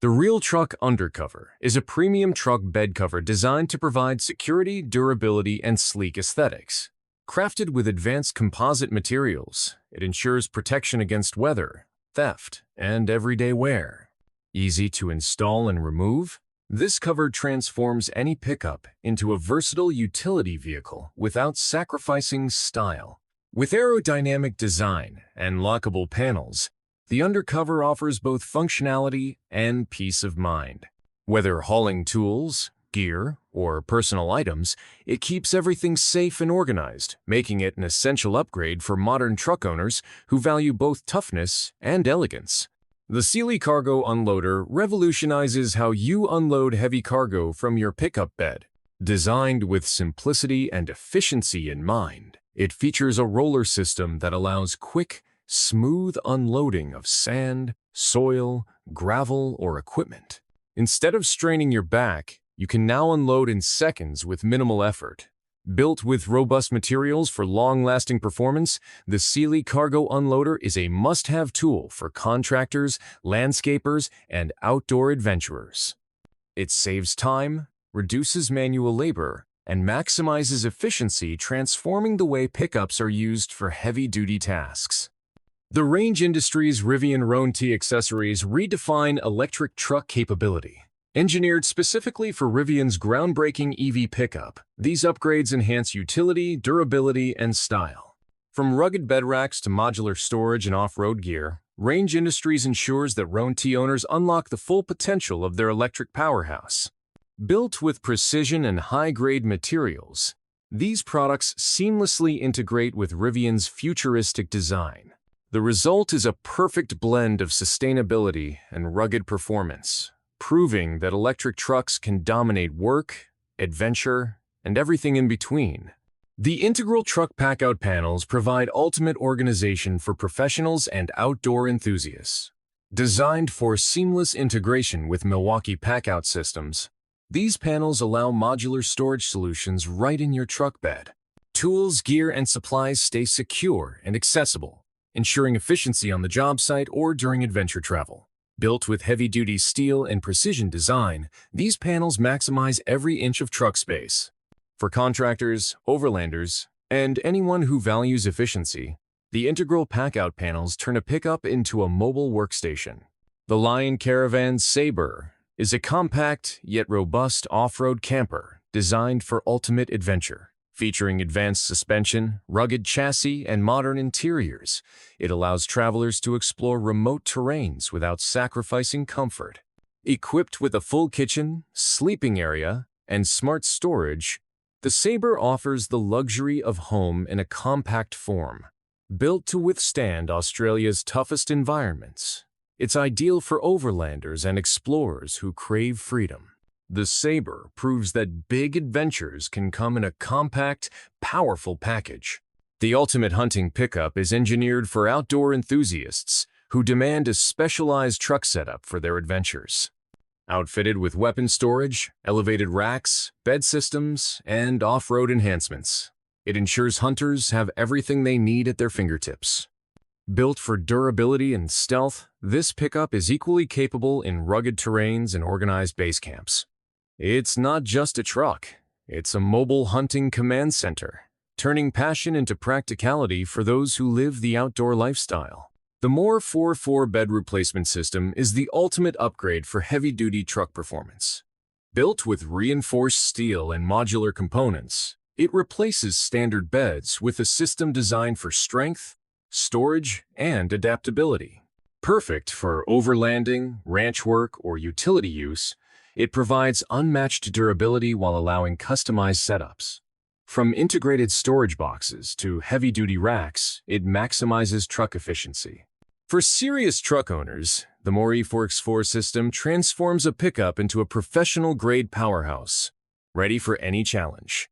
The Real Truck Undercover is a premium truck bed cover designed to provide security, durability, and sleek aesthetics. Crafted with advanced composite materials, it ensures protection against weather, theft, and everyday wear. Easy to install and remove, this cover transforms any pickup into a versatile utility vehicle without sacrificing style. With aerodynamic design and lockable panels, the undercover offers both functionality and peace of mind. Whether hauling tools, gear, or personal items, it keeps everything safe and organized, making it an essential upgrade for modern truck owners who value both toughness and elegance. The Sealy Cargo Unloader revolutionizes how you unload heavy cargo from your pickup bed. Designed with simplicity and efficiency in mind, it features a roller system that allows quick, smooth unloading of sand, soil, gravel, or equipment. Instead of straining your back, you can now unload in seconds with minimal effort. Built with robust materials for long-lasting performance, the Sealy Cargo Unloader is a must-have tool for contractors, landscapers, and outdoor adventurers. It saves time, reduces manual labor, and maximizes efficiency, transforming the way pickups are used for heavy-duty tasks. The Range Industries Rivian Roan T accessories redefine electric truck capability. Engineered specifically for Rivian's groundbreaking EV pickup, these upgrades enhance utility, durability, and style. From rugged bed racks to modular storage and off-road gear, Range Industries ensures that Roan T owners unlock the full potential of their electric powerhouse. Built with precision and high-grade materials, these products seamlessly integrate with Rivian's futuristic design. The result is a perfect blend of sustainability and rugged performance, proving that electric trucks can dominate work, adventure, and everything in between. The integral truck pack-out panels provide ultimate organization for professionals and outdoor enthusiasts. Designed for seamless integration with Milwaukee pack-out systems, these panels allow modular storage solutions right in your truck bed. Tools, gear, and supplies stay secure and accessible, ensuring efficiency on the job site or during adventure travel. Built with heavy-duty steel and precision design, these panels maximize every inch of truck space. For contractors, overlanders, and anyone who values efficiency, the integral pack-out panels turn a pickup into a mobile workstation. The Lion Caravan Sabre is a compact yet robust off-road camper designed for ultimate adventure. Featuring advanced suspension, rugged chassis, and modern interiors, it allows travelers to explore remote terrains without sacrificing comfort. Equipped with a full kitchen, sleeping area, and smart storage, the Sabre offers the luxury of home in a compact form. Built to withstand Australia's toughest environments, it's ideal for overlanders and explorers who crave freedom. The Sabre proves that big adventures can come in a compact, powerful package. The ultimate hunting pickup is engineered for outdoor enthusiasts who demand a specialized truck setup for their adventures. Outfitted with weapon storage, elevated racks, bed systems, and off-road enhancements, it ensures hunters have everything they need at their fingertips. Built for durability and stealth, this pickup is equally capable in rugged terrains and organized base camps. It's not just a truck, it's a mobile hunting command center, turning passion into practicality for those who live the outdoor lifestyle. The More 4-4 bed replacement system is the ultimate upgrade for heavy-duty truck performance. Built with reinforced steel and modular components, it replaces standard beds with a system designed for strength, storage, and adaptability. Perfect for overlanding, ranch work, or utility use, it provides unmatched durability while allowing customized setups. From integrated storage boxes to heavy-duty racks, it maximizes truck efficiency. For serious truck owners, the More E4X4 system transforms a pickup into a professional-grade powerhouse, ready for any challenge.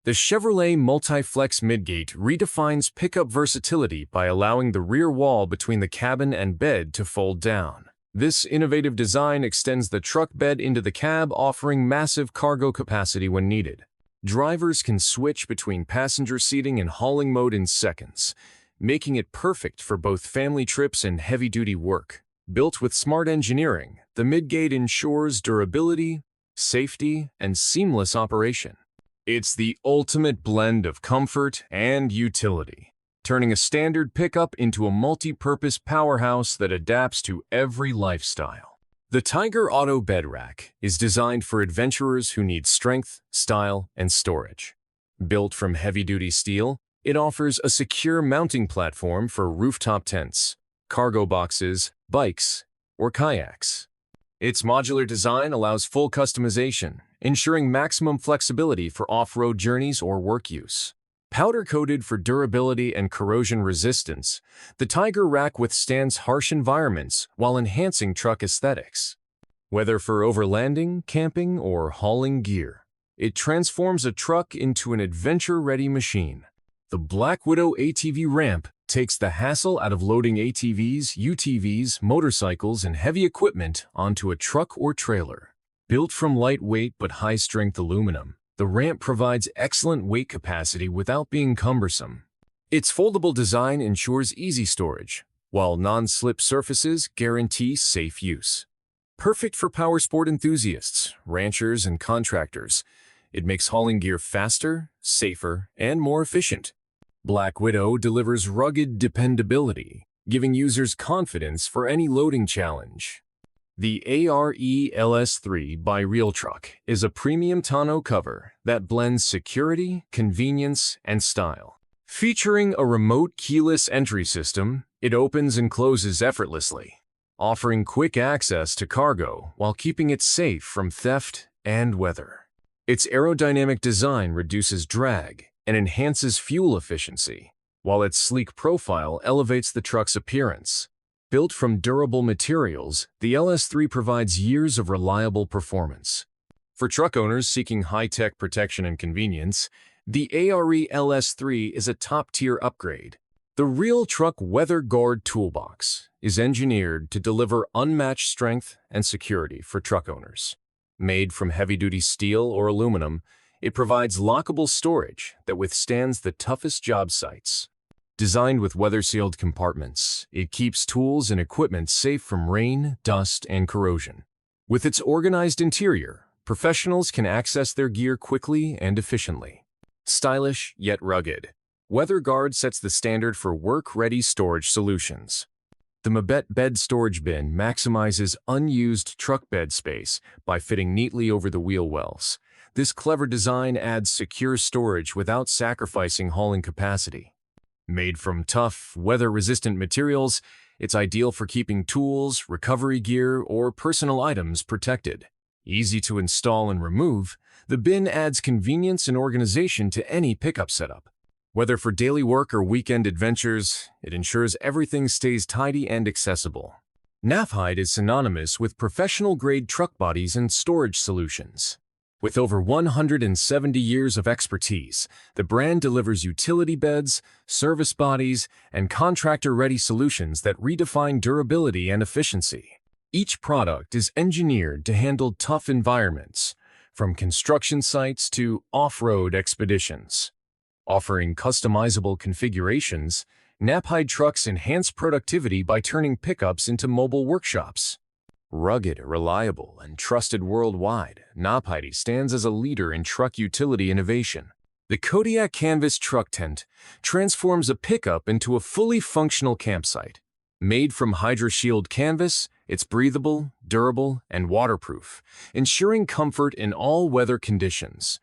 The Chevrolet Multi-Flex Midgate redefines pickup versatility by allowing the rear wall between the cabin and bed to fold down. This innovative design extends the truck bed into the cab, offering massive cargo capacity when needed. Drivers can switch between passenger seating and hauling mode in seconds, making it perfect for both family trips and heavy-duty work. Built with smart engineering, the midgate ensures durability, safety, and seamless operation. It's the ultimate blend of comfort and utility, turning a standard pickup into a multi-purpose powerhouse that adapts to every lifestyle. The Tiger Auto Bed Rack is designed for adventurers who need strength, style, and storage. Built from heavy-duty steel, it offers a secure mounting platform for rooftop tents, cargo boxes, bikes, or kayaks. Its modular design allows full customization, ensuring maximum flexibility for off-road journeys or work use. Powder-coated for durability and corrosion resistance, the Tiger Rack withstands harsh environments while enhancing truck aesthetics. Whether for overlanding, camping, or hauling gear, it transforms a truck into an adventure-ready machine. The Black Widow ATV ramp takes the hassle out of loading ATVs, UTVs, motorcycles, and heavy equipment onto a truck or trailer. Built from lightweight but high-strength aluminum, the ramp provides excellent weight capacity without being cumbersome. Its foldable design ensures easy storage, while non-slip surfaces guarantee safe use. Perfect for powersport enthusiasts, ranchers, and contractors, it makes hauling gear faster, safer, and more efficient. Black Widow delivers rugged dependability, giving users confidence for any loading challenge. The ARE LS3 by Real Truck is a premium tonneau cover that blends security, convenience, and style. Featuring a remote keyless entry system, it opens and closes effortlessly, offering quick access to cargo while keeping it safe from theft and weather. Its aerodynamic design reduces drag and enhances fuel efficiency, while its sleek profile elevates the truck's appearance. Built from durable materials, the LS3 provides years of reliable performance. For truck owners seeking high-tech protection and convenience, the ARE LS3 is a top-tier upgrade. The Real Truck Weather Guard Toolbox is engineered to deliver unmatched strength and security for truck owners. Made from heavy-duty steel or aluminum, it provides lockable storage that withstands the toughest job sites. Designed with weather-sealed compartments, it keeps tools and equipment safe from rain, dust, and corrosion. With its organized interior, professionals can access their gear quickly and efficiently. Stylish yet rugged, WeatherGuard sets the standard for work-ready storage solutions. The Mabet bed storage bin maximizes unused truck bed space by fitting neatly over the wheel wells. This clever design adds secure storage without sacrificing hauling capacity. Made from tough, weather-resistant materials, it's ideal for keeping tools, recovery gear, or personal items protected. Easy to install and remove, the bin adds convenience and organization to any pickup setup. Whether for daily work or weekend adventures, it ensures everything stays tidy and accessible. Knapheide is synonymous with professional-grade truck bodies and storage solutions. With over 170 years of expertise, the brand delivers utility beds, service bodies, and contractor-ready solutions that redefine durability and efficiency. Each product is engineered to handle tough environments, from construction sites to off-road expeditions. Offering customizable configurations, Knapheide trucks enhance productivity by turning pickups into mobile workshops. Rugged, reliable, and trusted worldwide, Knapheide stands as a leader in truck utility innovation. The Kodiak Canvas truck tent transforms a pickup into a fully functional campsite. Made from HydroShield canvas, it's breathable, durable, and waterproof, ensuring comfort in all weather conditions.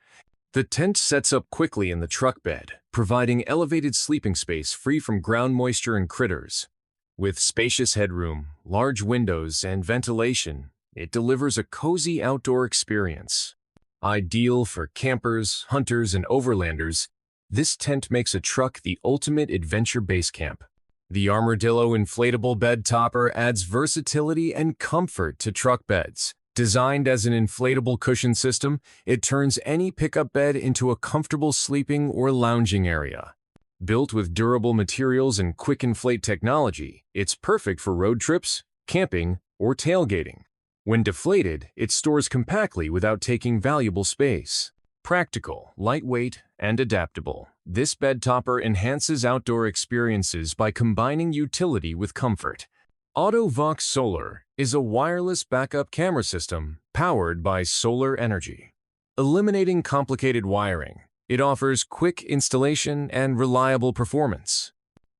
The tent sets up quickly in the truck bed, providing elevated sleeping space free from ground moisture and critters. With spacious headroom, large windows, and ventilation, it delivers a cozy outdoor experience. Ideal for campers, hunters, and overlanders, this tent makes a truck the ultimate adventure base camp. The Armadillo inflatable bed topper adds versatility and comfort to truck beds. Designed as an inflatable cushion system, it turns any pickup bed into a comfortable sleeping or lounging area. Built with durable materials and quick inflate technology, it's perfect for road trips, camping, or tailgating. When deflated, it stores compactly without taking valuable space. Practical, lightweight, and adaptable, this bed topper enhances outdoor experiences by combining utility with comfort. Autovox Solar is a wireless backup camera system powered by solar energy. Eliminating complicated wiring, it offers quick installation and reliable performance.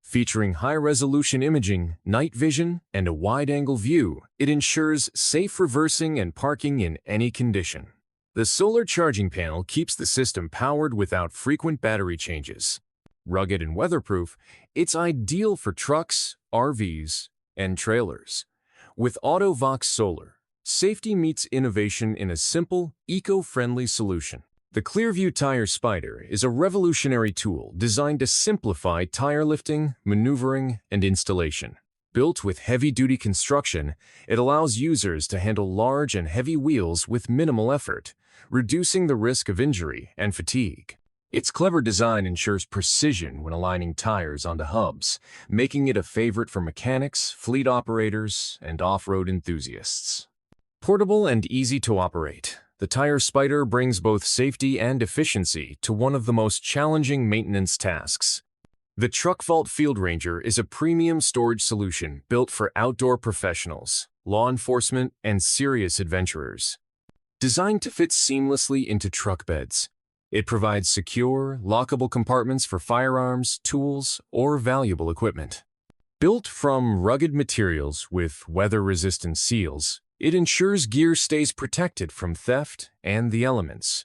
Featuring high-resolution imaging, night vision, and a wide-angle view, it ensures safe reversing and parking in any condition. The solar charging panel keeps the system powered without frequent battery changes. Rugged and weatherproof, it's ideal for trucks, RVs, and trailers. With Autovox Solar, safety meets innovation in a simple, eco-friendly solution. The Clearview Tire Spider is a revolutionary tool designed to simplify tire lifting, maneuvering, and installation. Built with heavy-duty construction, it allows users to handle large and heavy wheels with minimal effort, reducing the risk of injury and fatigue. Its clever design ensures precision when aligning tires onto hubs, making it a favorite for mechanics, fleet operators, and off-road enthusiasts. Portable and easy to operate, the Tire Spider brings both safety and efficiency to one of the most challenging maintenance tasks. The Truck Vault Field Ranger is a premium storage solution built for outdoor professionals, law enforcement, and serious adventurers. Designed to fit seamlessly into truck beds, it provides secure, lockable compartments for firearms, tools, or valuable equipment. Built from rugged materials with weather-resistant seals, it ensures gear stays protected from theft and the elements.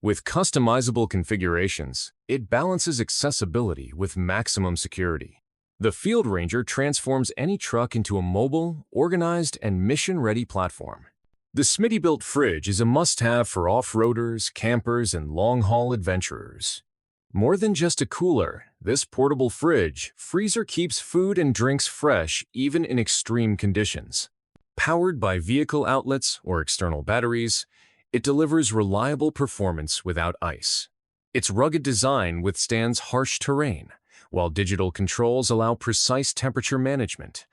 With customizable configurations, it balances accessibility with maximum security. The Field Ranger transforms any truck into a mobile, organized, and mission-ready platform. The Smitty-built fridge is a must-have for off-roaders, campers, and long-haul adventurers. More than just a cooler, this portable freezer keeps food and drinks fresh even in extreme conditions. Powered by vehicle outlets or external batteries, it delivers reliable performance without ice. Its rugged design withstands harsh terrain, while digital controls allow precise temperature management.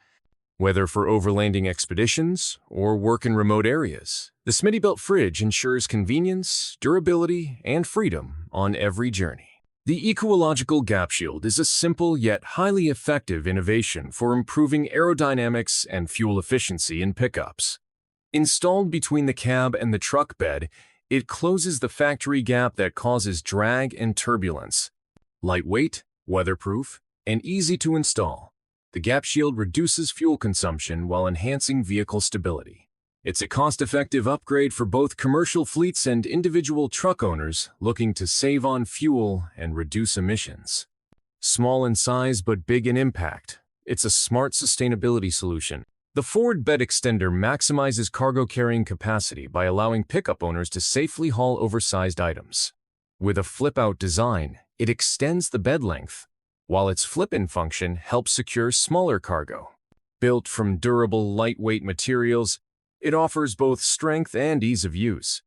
Whether for overlanding expeditions or work in remote areas, the Smitty-built fridge ensures convenience, durability, and freedom on every journey. The Ecological Gap Shield is a simple yet highly effective innovation for improving aerodynamics and fuel efficiency in pickups. Installed between the cab and the truck bed, it closes the factory gap that causes drag and turbulence. Lightweight, weatherproof, and easy to install, the Gap Shield reduces fuel consumption while enhancing vehicle stability. It's a cost-effective upgrade for both commercial fleets and individual truck owners looking to save on fuel and reduce emissions. Small in size but big in impact, it's a smart sustainability solution. The forward bed extender maximizes cargo carrying capacity by allowing pickup owners to safely haul oversized items. With a flip-out design, it extends the bed length, while its flip-in function helps secure smaller cargo. Built from durable, lightweight materials, it offers both strength and ease of use.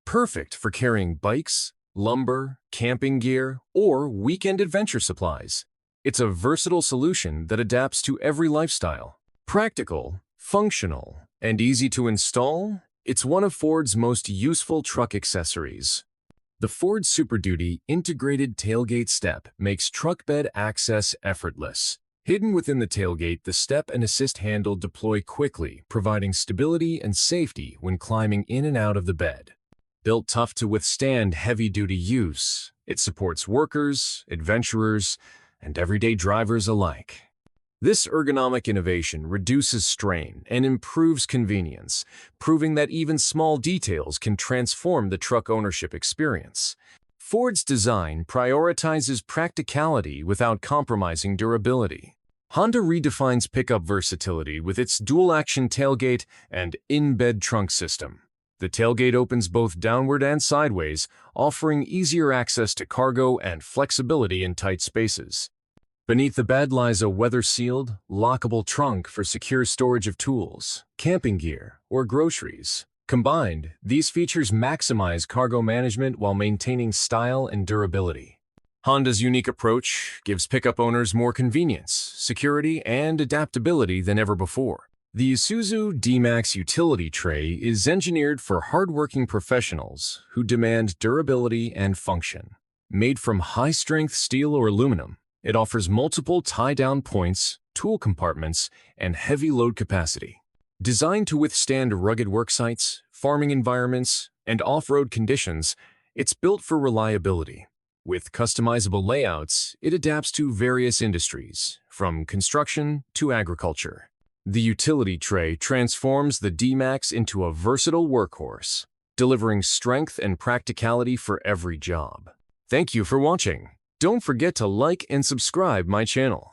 Perfect for carrying bikes, lumber, camping gear, or weekend adventure supplies. It's a versatile solution that adapts to every lifestyle. Practical, functional, and easy to install, it's one of Ford's most useful truck accessories. The Ford Super Duty integrated tailgate step makes truck bed access effortless. Hidden within the tailgate, the step and assist handle deploy quickly, providing stability and safety when climbing in and out of the bed. Built tough to withstand heavy-duty use, it supports workers, adventurers, and everyday drivers alike. This ergonomic innovation reduces strain and improves convenience, proving that even small details can transform the truck ownership experience. Ford's design prioritizes practicality without compromising durability. Honda redefines pickup versatility with its dual-action tailgate and in-bed trunk system. The tailgate opens both downward and sideways, offering easier access to cargo and flexibility in tight spaces. Beneath the bed lies a weather-sealed, lockable trunk for secure storage of tools, camping gear, or groceries. Combined, these features maximize cargo management while maintaining style and durability. Honda's unique approach gives pickup owners more convenience, security, and adaptability than ever before. The Isuzu D-Max utility tray is engineered for hardworking professionals who demand durability and function. Made from high-strength steel or aluminum, It offers multiple tie-down points, tool compartments, and heavy load capacity. Designed to withstand rugged work sites, farming environments, and off-road conditions, it's built for reliability. With customizable layouts, it adapts to various industries, from construction to agriculture. The utility tray transforms the D-Max into a versatile workhorse, delivering strength and practicality for every job. Thank you for watching. Don't forget to like and subscribe my channel.